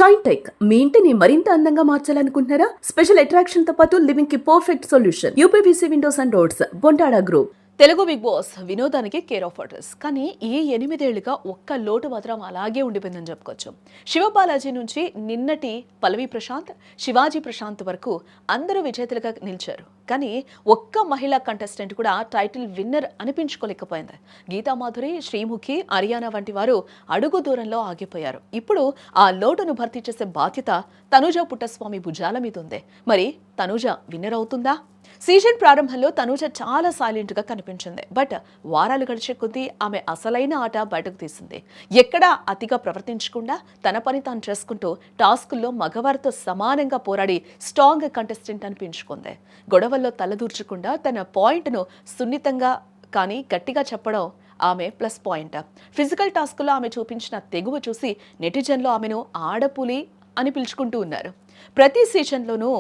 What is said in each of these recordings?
Shine tech మీ ఇంటిని మరింత అందంగా మార్చాలనుకుంటున్నారా? స్పెషల్ అట్రాక్షన్ తో పాటు లివింగ్ కి perfect solution. UPVC windows and doors, Bontada group. Telugu Bigg Boss వినోదానికి కేర్ ఆఫ్ అడ్రస్. కానీ ఈ 8 ఏళ్లుగా ఒక్క లోటు మాత్రం అలాగే ఉండిపోయిందని చెప్పుకోవచ్చు. శివబాలాజీ నుంచి నిన్నటి పల్లవి ప్రశాంత్, శివాజీ ప్రశాంత్ వరకు అందరూ విజేతలుగా నిలిచారు. కానీ ఒక్క మహిళా కంటెస్టెంట్ కూడా టైటిల్ విన్నర్ అనిపించుకోలేకపోయింది. గీతామాధురి, శ్రీముఖి, అరియానా వంటి వారు అడుగు దూరంలో ఆగిపోయారు. ఇప్పుడు ఆ లోటును భర్తీ చేసే బాధ్యత తనూజ పుట్టస్వామి భుజాల మీద ఉంది. మరి తనూజ విన్నర్ అవుతుందా? సీజన్ ప్రారంభంలో తనూజ చాలా సైలెంట్ గా కనిపించింది. బట్ వారాలు గడిచే కొద్దీ ఆమె అసలైన ఆట బయటకు తీసింది. ఎక్కడా అతిగా ప్రవర్తించకుండా తన పని తాను చేసుకుంటూ టాస్కుల్లో మగవారితో సమానంగా పోరాడి స్ట్రాంగ్ కంటెస్టెంట్ అనిపించుకుంది. గొడవల్లో తలదూర్చకుండా తన పాయింట్ను సున్నితంగా కానీ గట్టిగా చెప్పడం ఆమె ప్లస్ పాయింట్. ఫిజికల్ టాస్కుల్లో ఆమె చూపించిన తెగువ చూసి నెటిజన్లు ఆమెను ఆడపులి అని పిలుచుకుంటూ ఉన్నారు. ప్రతి సీజన్లోనూ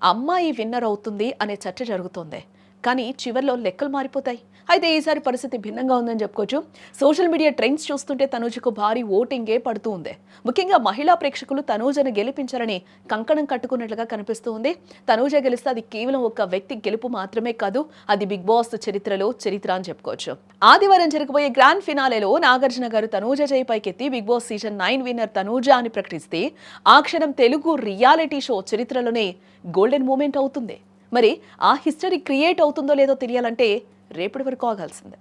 అమ్మాయి విన్నర్ అవుతుంది అనే చర్చ జరుగుతోంది. కానీ చివర్లో లెక్కలు మారిపోతాయి. అయితే ఈసారి పరిస్థితి భిన్నంగా ఉందని చెప్పుకోవచ్చు. సోషల్ మీడియా ట్రెండ్స్ చూస్తుంటే తనూజకు భారీ ఓటింగే పడుతూ ఉంది. ముఖ్యంగా మహిళా ప్రేక్షకులు తనూజను గెలిపించాలని కంకణం కట్టుకున్నట్లుగా కనిపిస్తూ ఉంది. తనూజ గెలిస్తే అది కేవలం ఒక వ్యక్తి గెలుపు మాత్రమే కాదు, అది బిగ్ బాస్ చరిత్రలో చరిత్ర అని చెప్పుకోవచ్చు. ఆదివారం జరగబోయే గ్రాండ్ ఫినాలేలో నాగార్జున గారు తనూజ చేయి పైకెత్తి Bigg Boss season 9 winner Tanuja అని ప్రకటిస్తే ఆ క్షణం తెలుగు రియాలిటీ షో చరిత్రలోనే గోల్డెన్ మూమెంట్ అవుతుంది. మరి ఆ హిస్టరీ క్రియేట్ అవుతుందో లేదో తెలియాలంటే రేపటి వరకు ఆగాల్సిందే.